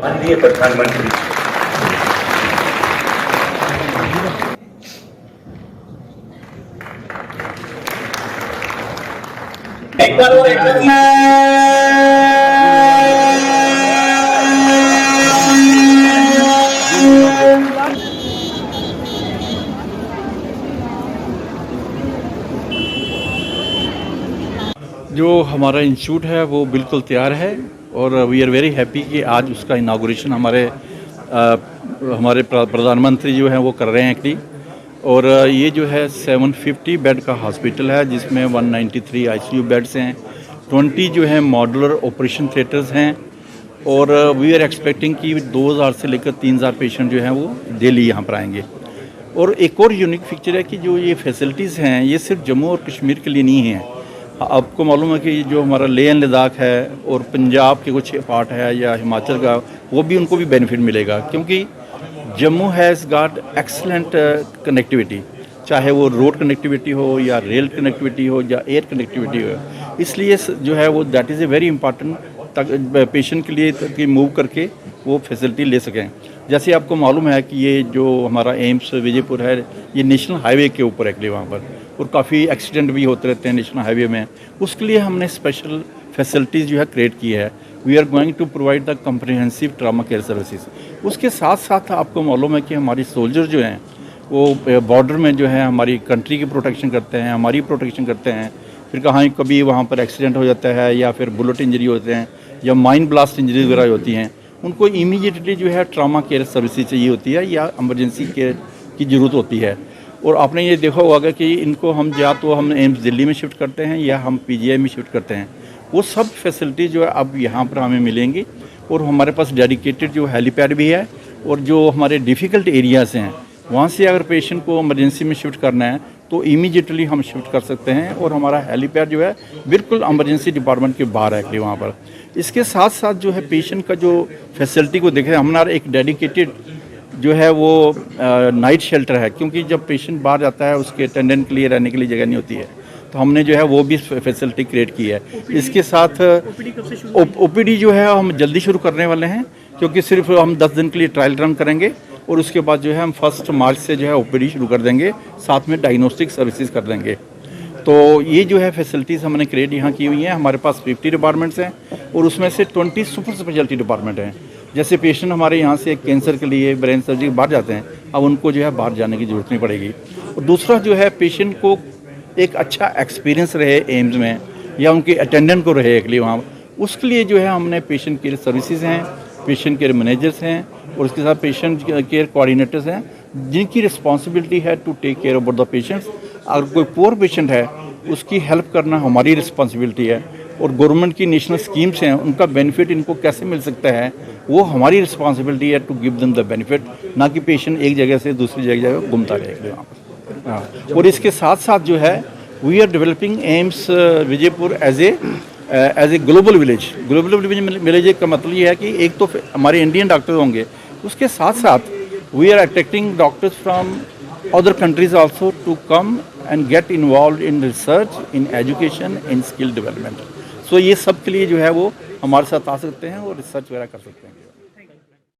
माननीय प्रधानमंत्री एक बार और जो हमारा इंस्टीट्यूट है वो बिल्कुल तैयार है और वी आर वेरी हैप्पी कि आज उसका इनागुरेशन हमारे प्रधानमंत्री जो हैं वो कर रहे हैं एक्चुअली। और ये जो है 750 बेड का हॉस्पिटल है जिसमें 193 आईसीयू बेड्स हैं, 20 जो है मॉडुलर ऑपरेशन थिएटर्स हैं और वी आर एक्सपेक्टिंग कि 2000 से लेकर 3000 पेशेंट जो हैं वो डेली यहाँ पर आएंगे। और एक और यूनिक फीचर है कि जो ये फैसिलिटीज़ हैं ये सिर्फ जम्मू और कश्मीर के लिए नहीं हैं। आपको मालूम है कि जो हमारा लेह एंड लद्दाख है और पंजाब के कुछ पार्ट है या हिमाचल का, वो भी उनको भी बेनिफिट मिलेगा क्योंकि Jammu has got excellent connectivity, चाहे वो रोड कनेक्टिविटी हो या रेल कनेक्टिविटी हो या एयर कनेक्टिविटी हो। इसलिए जो है वो that is a very important patient के लिए कि मूव करके वो फैसिलिटी ले सकें। जैसे आपको मालूम है कि ये जो हमारा एम्स विजयपुर है ये नेशनल हाईवे के ऊपर एक्चुअली वहाँ पर, और काफ़ी एक्सीडेंट भी होते रहते हैं नेशनल हाईवे में। उसके लिए हमने स्पेशल फैसिलिटीज़ जो है क्रिएट की है। We are going to provide the comprehensive trauma care services. उसके साथ साथ आपको मालूम है कि हमारी सोल्जर जो हैं वो बॉर्डर में जो है हमारी कंट्री की प्रोटेक्शन करते हैं, हमारी प्रोटेक्शन करते हैं। फिर कहाँ कभी वहाँ पर एक्सीडेंट हो जाता है या फिर बुलेट इंजरी होते हैं या माइन ब्लास्ट इंजरी वगैरह होती हैं, उनको इमीडिएटली जो है ट्रामा केयर सर्विसेज चाहिए होती है या इमरजेंसी केयर की ज़रूरत होती है। और आपने ये देखा होगा कि इनको हम या तो हम एम्स दिल्ली में शिफ्ट करते हैं या हम पीजीआई में शिफ्ट करते हैं। वो सब फैसिलिटी जो है अब यहाँ पर हमें मिलेंगी और हमारे पास डेडिकेटेड जो हेलीपैड भी है। और जो हमारे डिफ़िकल्ट एरियाज़ हैं वहाँ से अगर पेशेंट को इमरजेंसी में शिफ्ट करना है तो इमीडिएटली हम शिफ्ट कर सकते हैं और हमारा हेलीपैड जो है बिल्कुल इमरजेंसी डिपार्टमेंट के बाहर है कि वहाँ पर। इसके साथ साथ जो है पेशेंट का जो फैसिलिटी को देखें, हमारा एक डेडिकेटेड जो है वो नाइट शेल्टर है क्योंकि जब पेशेंट बाहर जाता है उसके अटेंडेंट के लिए रहने के लिए जगह नहीं होती है, तो हमने जो है वो भी फैसिलिटी क्रिएट की है। इसके साथ ओपीडी जो है हम जल्दी शुरू करने वाले हैं क्योंकि सिर्फ हम 10 दिन के लिए ट्रायल रन करेंगे और उसके बाद जो है हम 1 मार्च से जो है ओपीडी शुरू कर देंगे, साथ में डायग्नोस्टिक सर्विसेज कर देंगे। तो ये जो है फैसिलिटीज़ हमने क्रिएट यहाँ की हुई हैं। हमारे पास 50 डिपार्टमेंट्स हैं और उसमें से 20 सुपर स्पेशलिटी डिपार्टमेंट हैं। जैसे पेशेंट हमारे यहाँ से कैंसर के लिए, ब्रेन सर्जरी बाहर जाते हैं, अब उनको जो है बाहर जाने की ज़रूरत नहीं पड़ेगी। और दूसरा जो है पेशेंट को एक अच्छा एक्सपीरियंस रहे एम्स में या उनके अटेंडेंट को रहे एक्चुअली वहाँ, उसके लिए जो है हमने पेशेंट केयर सर्विसेज हैं, पेशेंट केयर मैनेजर्स हैं और उसके साथ पेशेंट केयर कोऑर्डिनेटर्स हैं जिनकी रिस्पॉन्सिबिलिटी है to take care about the patients. अगर कोई पुअर पेशेंट है उसकी हेल्प करना हमारी रिस्पॉन्सिबिलिटी है और गवर्नमेंट की नेशनल स्कीम्स हैं उनका बेनिफिट इनको कैसे मिल सकता है वो हमारी रिस्पॉन्सिबिलिटी है to give them the benefit, ना कि पेशेंट एक जगह से दूसरी जगह घूमता रहेगा वहाँ पर। हाँ, और इसके साथ साथ जो है we are developing AIIMS Vijaypur as a global village. Global village का मतलब ये है कि एक तो हमारे इंडियन डॉक्टर होंगे, उसके साथ साथ we are attracting doctors from other countries also to come and get involved in research, in education, in skill development. So ये सब के लिए जो है वो हमारे साथ आ सकते हैं और रिसर्च वगैरह कर सकते हैं।